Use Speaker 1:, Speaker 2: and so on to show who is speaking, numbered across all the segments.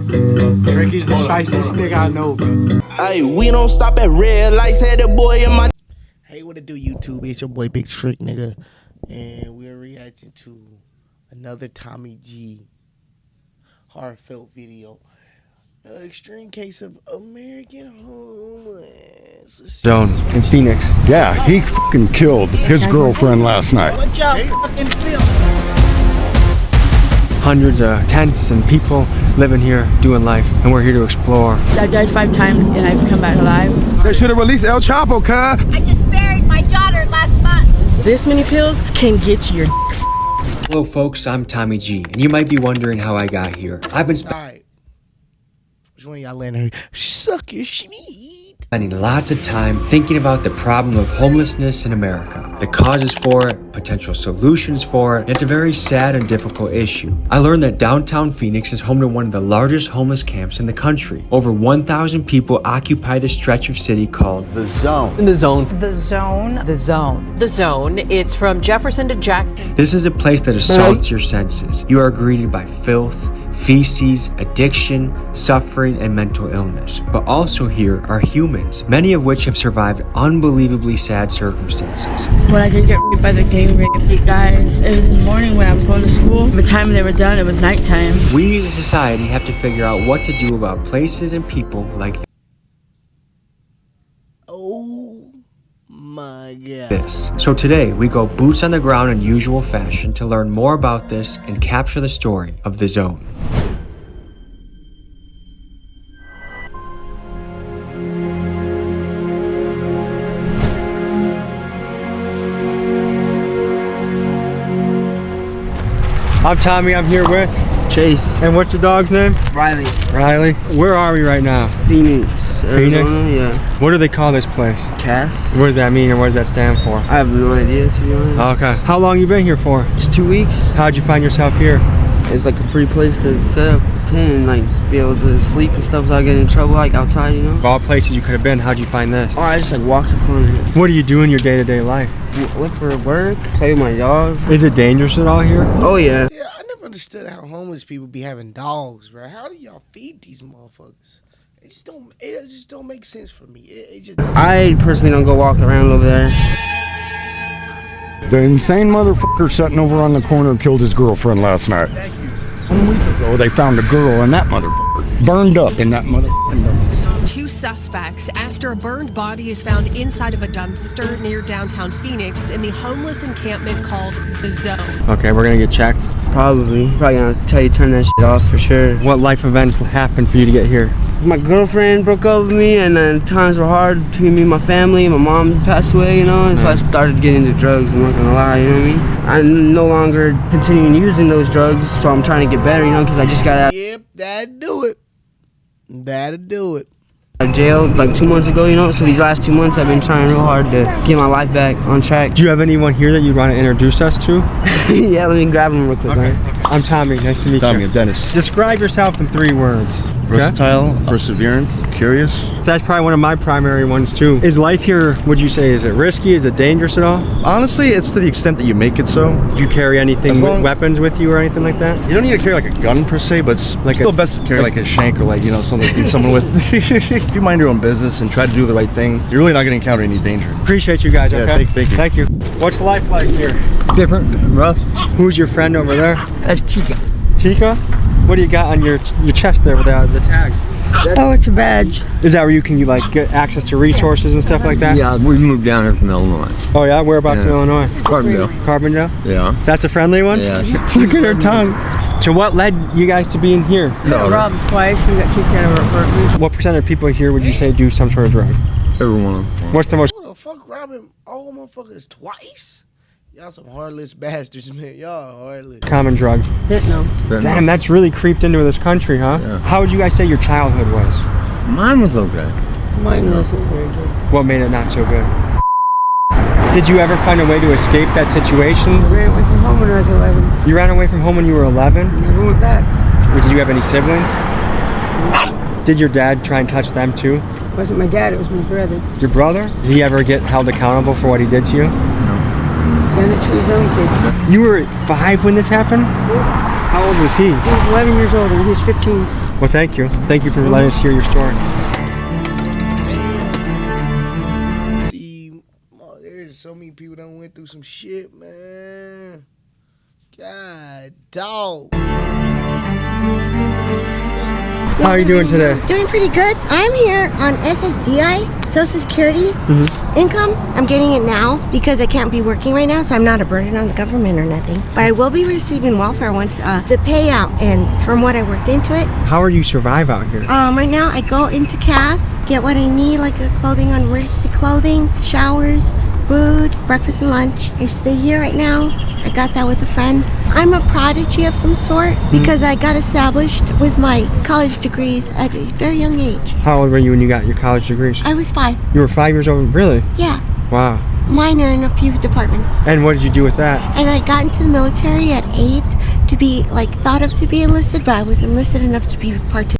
Speaker 1: Drake is the shystest nigga I know, bro.
Speaker 2: Hey, we don't stop at red lights. Had the boy in my.
Speaker 1: Hey, what it do, YouTube? It's your boy Big Trick, nigga, and we're reacting to another Tommy G heartfelt video. Extreme case of American homeless.
Speaker 3: Zone in Phoenix.
Speaker 4: Yeah, he fucking killed his girlfriend last night.
Speaker 1: What y'all fucking feel?
Speaker 3: Hundreds of tents and people living here, doing life, and we're here to explore.
Speaker 5: I died 5 times and I've come back alive.
Speaker 4: They should have released El Chapo, cuz.
Speaker 6: I just buried my daughter last month.
Speaker 5: This many pills can get you your
Speaker 3: Hello folks, I'm Tommy G, and you might be wondering how I got here. I've been
Speaker 1: Alright. Which one of y'all letting her suck your shit?
Speaker 3: spending lots of time thinking about the problem of homelessness in America, the causes for it, potential solutions for it, and it's a very sad and difficult issue. I learned that downtown Phoenix is home to one of the largest homeless camps in the country. Over 1,000 people occupy the stretch of city called
Speaker 4: The Zone.
Speaker 3: in the zone.
Speaker 7: The Zone. The Zone.
Speaker 8: The Zone. It's from Jefferson to Jackson.
Speaker 3: This is a place that assaults your senses. You are greeted by filth, feces, addiction, suffering, and mental illness. But also here are humans, many of which have survived unbelievably sad circumstances.
Speaker 5: When I did get raped by the gang rape guys, it was in the morning when I was going to school. By the time they were done, it was nighttime.
Speaker 3: We as a society have to figure out what to do about places and people like
Speaker 1: Oh my god.
Speaker 3: this. So today, we go boots on the ground in usual fashion to learn more about this and capture the story of the zone. I'm Tommy, I'm here with
Speaker 9: Chase.
Speaker 3: And what's your dog's name?
Speaker 9: Riley.
Speaker 3: Riley. Where are we right now?
Speaker 9: Phoenix.
Speaker 3: Phoenix?
Speaker 9: Arizona, yeah.
Speaker 3: What do they call this place?
Speaker 9: Cass.
Speaker 3: What does that mean and what does that stand for?
Speaker 9: I have no idea, to be honest.
Speaker 3: Okay. How long you been here for?
Speaker 9: It's 2 weeks.
Speaker 3: How'd you find yourself here?
Speaker 9: It's like a free place to set up a tent and like be able to sleep and stuff without getting in trouble like outside, you know?
Speaker 3: Of all places you could have been, how'd you find this?
Speaker 9: Or I just like walked upon it.
Speaker 3: What do you do in your day-to-day life?
Speaker 9: Look for work, play with my dog.
Speaker 3: Is it dangerous at all here?
Speaker 9: Oh yeah.
Speaker 1: Yeah, I never understood how homeless people be having dogs, bro. How do y'all feed these motherfuckers? It just don't make sense for me. It just.
Speaker 9: I personally don't go walk around over there.
Speaker 4: The insane motherfucker sitting over on the corner killed his girlfriend last night. 1 week ago, they found a girl in that motherfucker. Burned up in that motherfucker.
Speaker 10: 2 suspects after a burned body is found inside of a dumpster near downtown Phoenix in the homeless encampment called The Zone.
Speaker 3: Okay, we're gonna get checked.
Speaker 9: Probably gonna tell you to turn that shit off for sure.
Speaker 3: What life events happened for you to get here?
Speaker 9: My girlfriend broke up with me, and then times were hard between me and my family. My mom passed away, you know, and so I started getting into drugs. I'm not gonna lie, you know what I mean? I'm no longer continuing using those drugs, so I'm trying to get better, you know, because I just got out
Speaker 1: Yep, that'd do it. That'd do it.
Speaker 9: of jail like 2 months ago, you know. So these last 2 months, I've been trying real hard to get my life back on track.
Speaker 3: Do you have anyone here that you'd want to introduce us to?
Speaker 9: Yeah, let me grab them real quick.
Speaker 3: Okay.
Speaker 9: Man.
Speaker 3: I'm Tommy. Nice to meet you.
Speaker 11: Tommy, I'm Dennis.
Speaker 3: Describe yourself in 3 words.
Speaker 11: Versatile, perseverant, curious.
Speaker 3: That's probably one of my primary ones too. Is life here, would you say, is it risky? Is it dangerous at all?
Speaker 11: Honestly, it's to the extent that you make it so.
Speaker 3: Do you carry anything, weapons with you or anything like that?
Speaker 11: You don't need to carry like a gun per se, but it's
Speaker 3: Like
Speaker 11: still best to carry like a shank or like, you know, something to beat someone with. If you mind your own business and try to do the right thing, you're really not going to encounter any danger.
Speaker 3: Appreciate you guys,
Speaker 11: Yeah,
Speaker 3: okay?
Speaker 11: thank you.
Speaker 3: Thank you. What's life like here?
Speaker 9: Different, bro.
Speaker 3: Who's your friend over there?
Speaker 9: That's Chica.
Speaker 3: Chica? What do you got on your chest there with the tag?
Speaker 9: Oh, it's a badge.
Speaker 3: Is that where you can like get access to resources and stuff like that?
Speaker 12: Yeah, we moved down here from Illinois.
Speaker 3: Oh yeah? Whereabouts in Illinois?
Speaker 12: Carbondale.
Speaker 3: Carbondale?
Speaker 12: Yeah.
Speaker 3: That's a friendly one?
Speaker 12: Yeah.
Speaker 3: Look at her tongue. So what led you guys to being here?
Speaker 9: We got robbed twice. We got kicked out of our apartment.
Speaker 3: What percent of people here would you say do some sort of drug?
Speaker 12: Everyone.
Speaker 3: What's the most?
Speaker 1: What the fuck, robbing all motherfuckers twice? Y'all some heartless bastards, man. Y'all heartless.
Speaker 3: Common drug?
Speaker 9: Fentanyl.
Speaker 3: Damn, that's really creeped into this country, huh?
Speaker 12: Yeah.
Speaker 3: How would you guys say your childhood was?
Speaker 12: Mine was okay.
Speaker 9: Mine wasn't very good.
Speaker 3: What made it not so good? Did you ever find a way to escape that situation?
Speaker 9: I ran away from home when I was 11.
Speaker 3: You ran away from home when you were 11?
Speaker 9: Never went back.
Speaker 3: Did you have any siblings? Did your dad try and touch them too?
Speaker 9: It wasn't my dad, it was my brother.
Speaker 3: Your brother? Did he ever get held accountable for what he did to you?
Speaker 9: Done it to his own kids.
Speaker 3: You were 5 when this happened?
Speaker 9: Yeah.
Speaker 3: How old was he?
Speaker 9: He was 11 years old and he was 15.
Speaker 3: Well, thank you. Thank you for letting us hear your story.
Speaker 1: See, there's so many people that went through some shit, man. God, dog.
Speaker 3: How are you doing today?
Speaker 13: Doing pretty good. I'm here on SSDI, Social Security income. I'm getting it now because I can't be working right now, so I'm not a burden on the government or nothing. But I will be receiving welfare once the payout ends from what I worked into it.
Speaker 3: How are you survive out here?
Speaker 13: Right now I go into CAS, get what I need, like clothing on emergency clothing, showers, food, breakfast and lunch. I stay here right now. I got that with a friend. I'm a prodigy of some sort because I got established with my college degrees at a very young age.
Speaker 3: How old were you when you got your college degrees?
Speaker 13: I was 5.
Speaker 3: You were 5 years old? Really?
Speaker 13: Yeah.
Speaker 3: Wow.
Speaker 13: Minor in a few departments.
Speaker 3: And what did you do with that?
Speaker 13: And I got into the military at 8 to be thought of to be enlisted, but I was enlisted enough to be participant.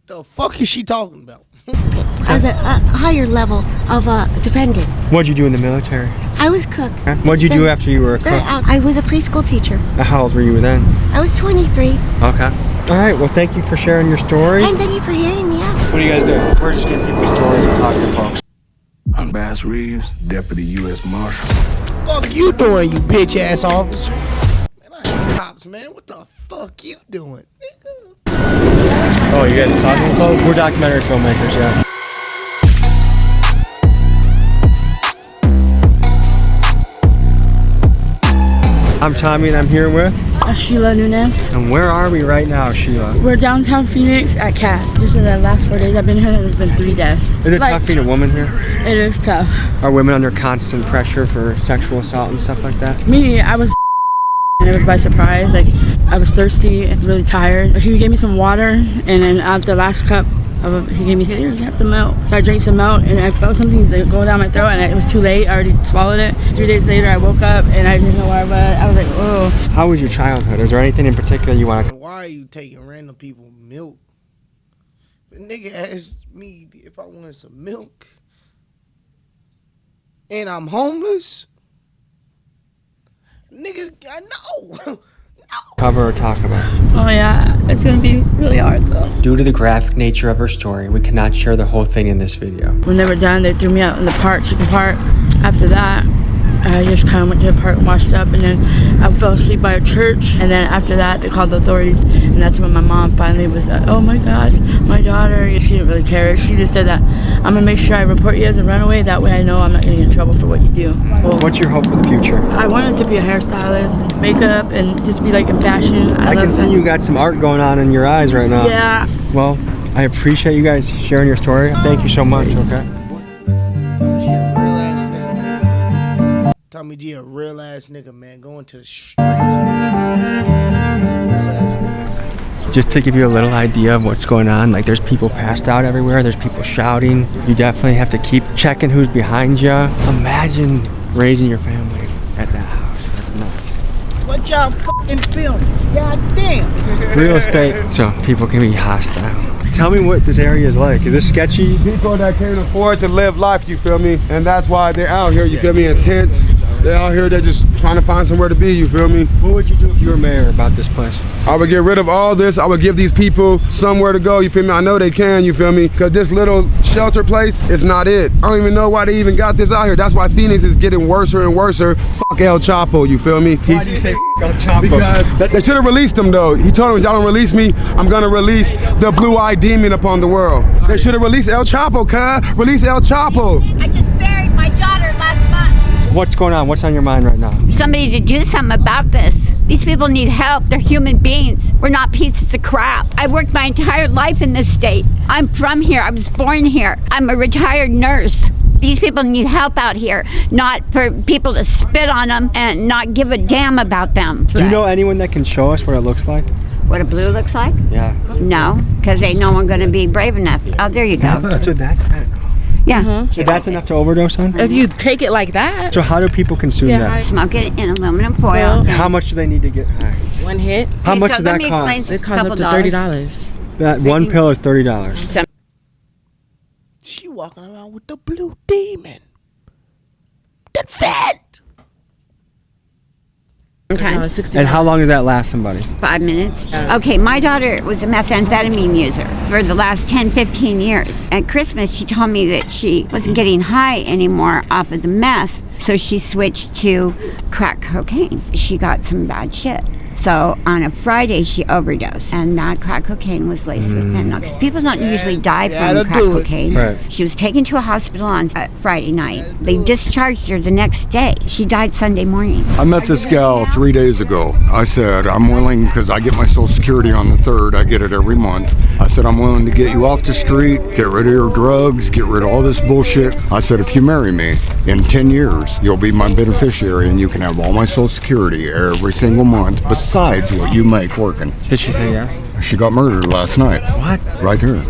Speaker 1: The fuck is she talking about?
Speaker 13: As a higher level of a dependent.
Speaker 3: What'd you do in the military?
Speaker 13: I was cook.
Speaker 3: What'd you do after you were a cook?
Speaker 13: I was a preschool teacher.
Speaker 3: How old were you then?
Speaker 13: I was 23.
Speaker 3: Okay. All right. Well, thank you for sharing your story.
Speaker 13: And thank you for hearing me out.
Speaker 3: What are you guys doing? We're just getting people's stories and talking to folks.
Speaker 14: I'm Bass Reeves, Deputy U.S. Marshal.
Speaker 1: Fuck you doing, you bitch ass officer? Man, I hate cops, man. What the fuck you doing, nigga?
Speaker 3: Oh, you guys are talking folks? We're documentary filmmakers, yeah. I'm Tommy and I'm here with
Speaker 5: Sheila Nunez.
Speaker 3: And where are we right now, Sheila?
Speaker 5: We're downtown Phoenix at CAS. Just in the last 4 days I've been here, there's been 3 deaths.
Speaker 3: Is it tough being a woman here?
Speaker 5: It is tough.
Speaker 3: Are women under constant pressure for sexual assault and stuff like that?
Speaker 5: Me, I was and it was by surprise. Like, I was thirsty and really tired. He gave me some water, and then out the last cup, he gave me, here, you have some milk. So I drank some milk, and I felt something go down my throat, and it was too late. I already swallowed it. 3 days later, I woke up, and I didn't know where I was. I was like, oh.
Speaker 3: How was your childhood? Is there anything in particular you want to...
Speaker 1: Why are you taking random people milk? The nigga asked me if I wanted some milk, and I'm homeless? Niggas, I know.
Speaker 3: Cover or talk about?
Speaker 5: Oh yeah, it's gonna be really hard though.
Speaker 3: Due to the graphic nature of her story, we cannot share the whole thing in this video.
Speaker 5: When they were done, they threw me out in the park, chicken park. After that, I just kind of went to the park and washed up, and then I fell asleep by a church. And then after that, they called the authorities, and that's when my mom finally was like, oh my gosh, my daughter. She didn't really care. She just said that, I'm gonna make sure I report you as a runaway. That way I know I'm not gonna get in trouble for what you do. Well,
Speaker 3: what's your hope for the future?
Speaker 5: I wanted to be a hairstylist and makeup and just be like in fashion.
Speaker 3: I can see you got some art going on in your eyes right now.
Speaker 5: Yeah.
Speaker 3: Well, I appreciate you guys sharing your story. Thank you so much, okay?
Speaker 1: Tommy G, a real ass nigga, man, going to the streets.
Speaker 3: Just to give you a little idea of what's going on, like there's people passed out everywhere, there's people shouting. You definitely have to keep checking who's behind you. Imagine raising your family at that house. That's nuts.
Speaker 15: What y'all fucking filming? God damn.
Speaker 3: Real estate, so people can be hostile. Tell me what this area is like. Is this sketchy?
Speaker 16: People that can't afford to live life, you feel me? And that's why they're out here, you feel me, in tents. They're out here, they're just trying to find somewhere to be, you feel me?
Speaker 3: What would you do if you were mayor about this place?
Speaker 16: I would get rid of all this. I would give these people somewhere to go, you feel me? I know they can, you feel me? Because this little shelter place is not it. I don't even know why they even got this out here. That's why Phoenix is getting worse and worse. Fuck El Chapo, you feel me?
Speaker 3: Why do you say El Chapo?
Speaker 16: Because they should have released him though. He told him, y'all don't release me, I'm gonna release the blue-eyed demon upon the world. They should have released El Chapo, cuz. Release El Chapo.
Speaker 6: I just buried my daughter last month.
Speaker 3: What's going on? What's on your mind right now?
Speaker 17: Somebody to do something about this. These people need help. They're human beings. We're not pieces of crap. I worked my entire life in this state. I'm from here. I was born here. I'm a retired nurse. These people need help out here, not for people to spit on them and not give a damn about them.
Speaker 3: Do you know anyone that can show us what it looks like?
Speaker 17: What a blue looks like?
Speaker 3: Yeah.
Speaker 17: No, because ain't no one going to be brave enough. Oh, there you go.
Speaker 3: That's what that's at.
Speaker 17: Yeah.
Speaker 3: So that's enough to overdose on?
Speaker 5: If you take it like that.
Speaker 3: So how do people consume that?
Speaker 17: Smoke it in aluminum foil.
Speaker 3: How much do they need to get high?
Speaker 5: One hit.
Speaker 3: How much does that cost?
Speaker 5: It costs up to $30.
Speaker 3: That one pill is $30.
Speaker 1: She walking around with the blue demon. The vet.
Speaker 17: Sometimes.
Speaker 3: And how long does that last somebody?
Speaker 17: 5 minutes. Okay, my daughter was a methamphetamine user for the last 10, 15 years. At Christmas, she told me that she wasn't getting high anymore off of the meth, so she switched to crack cocaine. She got some bad shit. So on a Friday, she overdosed, and that crack cocaine was laced with fentanyl. Because people don't usually die from crack cocaine.
Speaker 3: Right.
Speaker 17: She was taken to a hospital on Friday night. They discharged her the next day. She died Sunday morning.
Speaker 4: I met this gal 3 days ago. I said, I'm willing, because I get my Social Security on the 3rd. I get it every month. I said, I'm willing to get you off the street, get rid of your drugs, get rid of all this bullshit. I said, if you marry me, in 10 years, you'll be my beneficiary, and you can have all my Social Security every single month, besides what you make working.
Speaker 3: Did she say yes?
Speaker 4: She got murdered last night.
Speaker 3: What?
Speaker 4: Right here.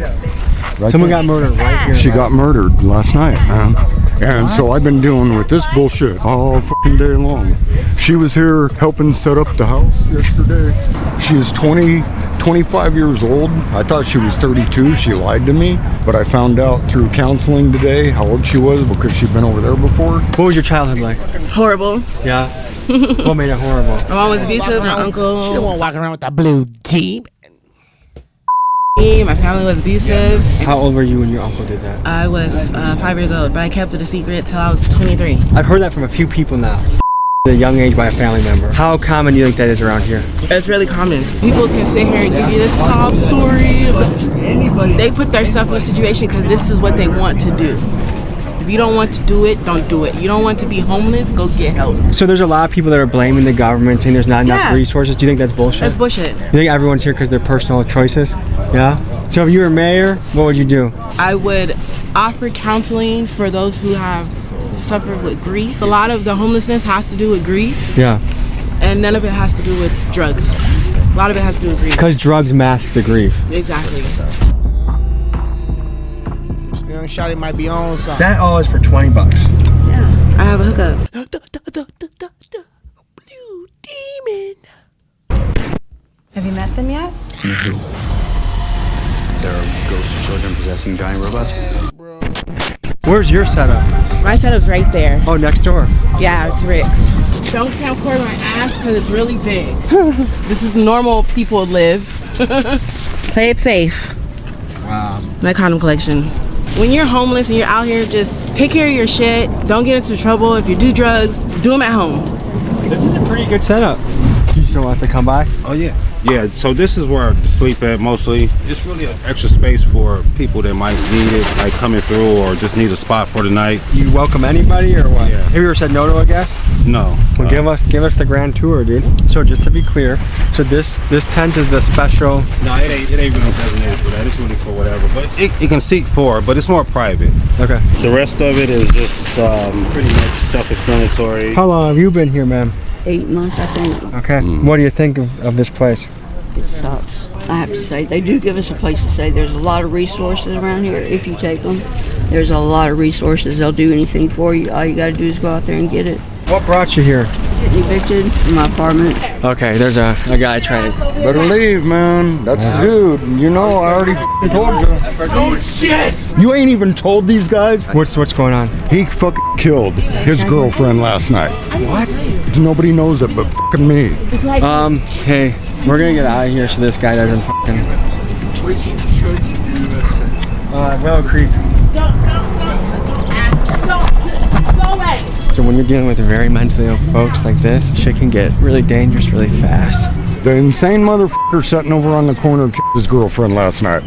Speaker 4: Right
Speaker 3: Someone
Speaker 4: there.
Speaker 3: got murdered right here.
Speaker 4: She got murdered last night, man. And so I've been dealing with this bullshit all fucking day long. She was here helping set up the house yesterday. She is 25 years old. I thought she was 32. She lied to me. But I found out through counseling today how old she was because she'd been over there before.
Speaker 3: What was your childhood like?
Speaker 18: Horrible.
Speaker 3: Yeah? What made it horrible?
Speaker 18: My mom was abusive, my uncle.
Speaker 1: She didn't want to walk around with that blue team.
Speaker 18: My family was abusive.
Speaker 3: How old were you when your uncle did that?
Speaker 18: I was 5 years old, but I kept it a secret till I was 23.
Speaker 3: I've heard that from a few people now. At a young age by a family member. How common do you think that is around here?
Speaker 18: It's really common. People can sit here and give you this sob story. They put themselves in a situation because this is what they want to do. If you don't want to do it, don't do it. You don't want to be homeless, go get help.
Speaker 3: So there's a lot of people that are blaming the government, saying there's not enough resources. Do you think that's bullshit?
Speaker 18: That's bullshit.
Speaker 3: You think everyone's here because they're personal choices? Yeah? So if you were mayor, what would you do?
Speaker 18: I would offer counseling for those who have suffered with grief. A lot of the homelessness has to do with grief.
Speaker 3: Yeah.
Speaker 18: And none of it has to do with drugs. A lot of it has to do with grief.
Speaker 3: Because drugs mask the grief.
Speaker 18: Exactly.
Speaker 1: Young shawty might be on something.
Speaker 3: That all is for 20 bucks.
Speaker 18: Yeah. I have a hookup.
Speaker 1: Blue demon.
Speaker 19: Have you met them yet?
Speaker 20: There are ghost children possessing giant robots.
Speaker 3: Where's your setup?
Speaker 18: My setup's right there.
Speaker 3: Oh, next door.
Speaker 18: Yeah, it's Rick's. Don't camcord my ass because it's really big. This is normal people live. Play it safe.
Speaker 3: Wow.
Speaker 18: My condom collection. When you're homeless and you're out here, just take care of your shit. Don't get into trouble. If you do drugs, do them at home.
Speaker 3: This is a pretty good setup. You still want us to come by?
Speaker 21: Oh yeah. Yeah, so this is where I sleep at mostly. It's really an extra space for people that might need it, like coming through or just need a spot for the night.
Speaker 3: You welcome anybody or what? Yeah. Have you ever said no to a guest?
Speaker 21: No.
Speaker 3: Well, give us the grand tour, dude. So just to be clear, so this tent is the special.
Speaker 21: No, it ain't really designated for that. It's really for whatever, but it can seat four, but it's more private.
Speaker 3: Okay.
Speaker 21: The rest of it is just pretty much self-explanatory.
Speaker 3: How long have you been here, ma'am?
Speaker 5: 8 months, I think.
Speaker 3: Okay. What do you think of this place?
Speaker 5: It sucks. I have to say, they do give us a place to stay. There's a lot of resources around here if you take them. There's a lot of resources. They'll do anything for you. All you got to do is go out there and get it.
Speaker 3: What brought you here?
Speaker 5: Getting evicted from my apartment.
Speaker 3: Okay, there's a guy trying to...
Speaker 4: Better leave, man. That's the dude. You know, I already told you.
Speaker 3: Oh, shit!
Speaker 4: You ain't even told these guys?
Speaker 3: What's going on?
Speaker 4: He fucking killed his girlfriend last night.
Speaker 3: What?
Speaker 4: Nobody knows it but fucking me.
Speaker 3: Hey, we're gonna get out of here so this guy doesn't fucking...
Speaker 21: Which church do you attend?
Speaker 3: Willow Creek.
Speaker 18: Go away.
Speaker 3: So when you're dealing with very mentally ill folks like this, shit can get really dangerous really fast.
Speaker 4: The insane motherfucker sitting over on the corner killed his girlfriend last night.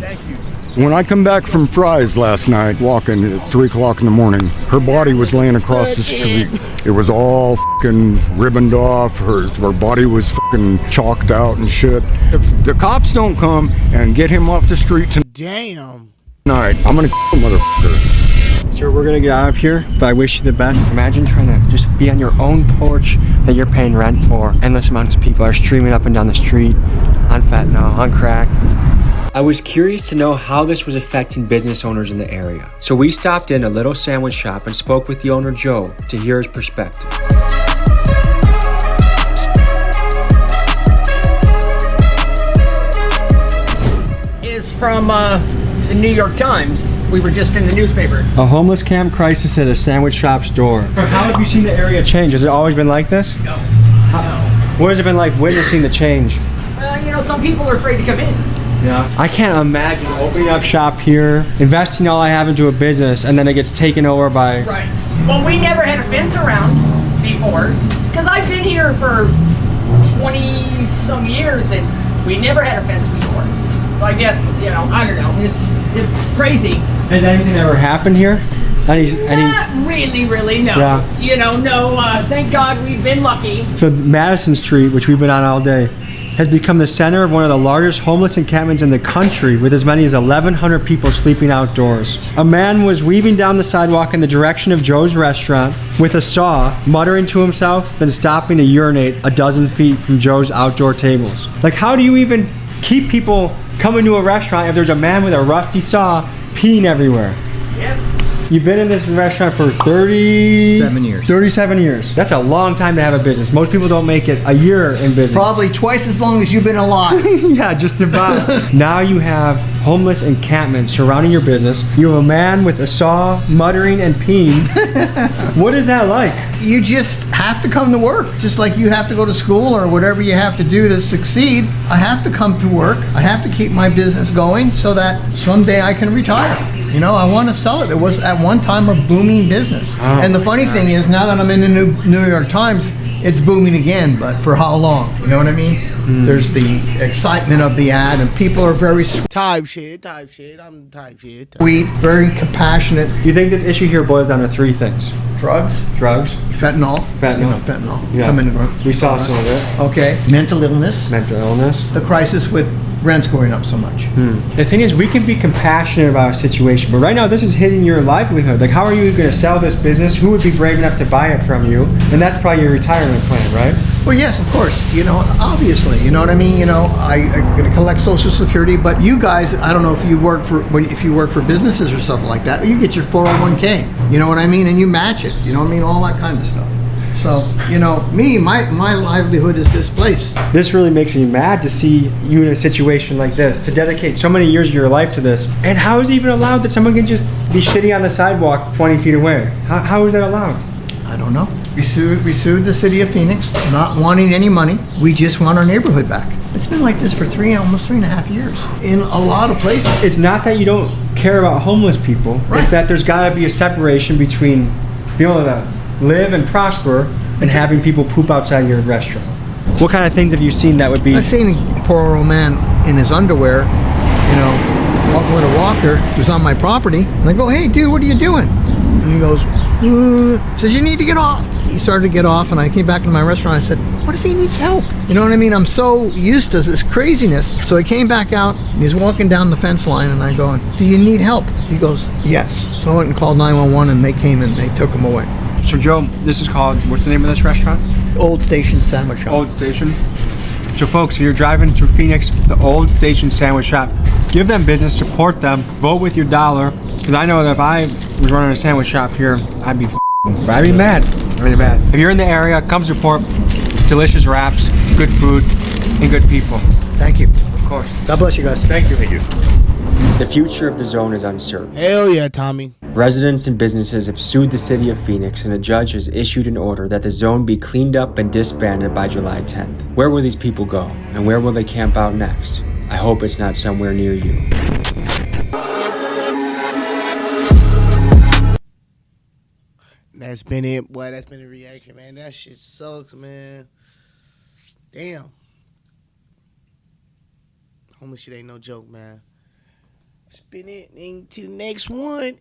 Speaker 4: When I come back from Fry's last night, walking at 3 o'clock in the morning, her body was laying across the street. It was all fucking ribboned off. Her body was fucking chalked out and shit. If the cops don't come and get him off the street tonight, I'm gonna kill the motherfucker.
Speaker 3: Sir, we're gonna get out of here, but I wish you the best. Imagine trying to just be on your own porch that you're paying rent for. Endless amounts of people are streaming up and down the street on fentanyl, on crack.
Speaker 22: I was curious to know how this was affecting business owners in the area. So we stopped in a little sandwich shop and spoke with the owner, Joe, to hear his perspective.
Speaker 23: Is from the New York Times. We were just in the newspaper.
Speaker 3: A homeless camp crisis at a sandwich shop's door. How have you seen the area change? Has it always been like this?
Speaker 23: No.
Speaker 3: What has it been like witnessing the change?
Speaker 23: Well, you know, some people are afraid to come in.
Speaker 3: Yeah. I can't imagine opening up shop here, investing all I have into a business, and then it gets taken over by...
Speaker 23: Right. Well, we never had a fence around before, because I've been here for 20-some years, and we never had a fence before. So I guess, you know, I don't know. It's crazy.
Speaker 3: Has anything ever happened here?
Speaker 23: Not really, no.
Speaker 3: Yeah.
Speaker 23: You know, no, thank God we've been lucky.
Speaker 3: So Madison Street, which we've been on all day, has become the center of one of the largest homeless encampments in the country, with as many as 1,100 people sleeping outdoors. A man was weaving down the sidewalk in the direction of Joe's restaurant with a saw, muttering to himself, then stopping to urinate a dozen feet from Joe's outdoor tables. Like, how do you even keep people coming to a restaurant if there's a man with a rusty saw peeing everywhere?
Speaker 23: Yep.
Speaker 3: You've been in this restaurant for 37 years. 37 years. That's a long time to have a business. Most people don't make it a year in business.
Speaker 2: Probably twice as long as you've been alive.
Speaker 3: Yeah, just about. Now you have homeless encampments surrounding your business. You have a man with a saw muttering and peeing. What is that like?
Speaker 2: You just have to come to work. Just like you have to go to school or whatever you have to do to succeed. I have to come to work. I have to keep my business going so that someday I can retire. You know, I want to sell it. It was at one time a booming business. Oh, and the funny thing is, now that I'm in the New York Times, it's booming again, but for how long? You know what I mean? There's the excitement of the ad, and people are very
Speaker 1: type shit. I'm type shit.
Speaker 2: Sweet, very compassionate.
Speaker 3: Do you think this issue here boils down to three things?
Speaker 2: Drugs, fentanyl,
Speaker 3: fentanyl. Yeah.
Speaker 2: Come in,
Speaker 3: we saw some of it.
Speaker 2: Okay, mental illness, the crisis with rents going up so much.
Speaker 3: The thing is, we can be compassionate about a situation, but right now this is hitting your livelihood. Like, how are you going to sell this business? Who would be brave enough to buy it from you? And that's probably your retirement plan, right?
Speaker 2: Well, yes, of course. You know, obviously, you know what I mean. You know, I'm going to collect Social Security, but you guys, I don't know if you work for businesses or stuff like that. You get your 401k. You know what I mean, and you match it. You know what I mean, all that kind of stuff. So, you know, my livelihood is displaced.
Speaker 3: This really makes me mad to see you in a situation like this, to dedicate so many years of your life to this. And how is it even allowed that someone can just be shitting on the sidewalk 20 feet away? How is that allowed?
Speaker 2: I don't know. We sued the city of Phoenix, not wanting any money. We just want our neighborhood back. It's been like this for almost 3.5 years in a lot of places.
Speaker 3: It's not that you don't care about homeless people. Right. It's that there's got to be a separation between being able to live and prosper and having people poop outside your restaurant. What kind of things have you seen that would be?
Speaker 2: I've seen a poor old man in his underwear, you know, walking with a walker. He was on my property. And I go, hey, dude, what are you doing? And he goes, says, you need to get off. He started to get off, and I came back to my restaurant. I said, what if he needs help? You know what I mean? I'm so used to this craziness. So he came back out, and he's walking down the fence line, and I go, do you need help? He goes, yes. So I went and called 911, and they came and they took him away.
Speaker 3: So Joe, this is called, what's the name of this restaurant?
Speaker 2: Old Station Sandwich Shop.
Speaker 3: Old Station. So folks, if you're driving through Phoenix, the Old Station Sandwich Shop, give them business, support them, vote with your dollar. Because I know that if I was running a sandwich shop here, I'd be mad. Really mad. If you're in the area, come support. Delicious wraps, good food, and good people.
Speaker 2: Thank you.
Speaker 3: Of course.
Speaker 2: God bless you guys.
Speaker 3: Thank you.
Speaker 11: Thank you.
Speaker 3: The future of the zone is uncertain.
Speaker 1: Hell yeah, Tommy.
Speaker 3: Residents and businesses have sued the city of Phoenix, and a judge has issued an order that the zone be cleaned up and disbanded by July 10th. Where will these people go, and where will they camp out next? I hope it's not somewhere near you.
Speaker 1: That's been it, boy. That's been the reaction, man. That shit sucks, man. Damn. Homeless shit ain't no joke, man. Spin it into the next one.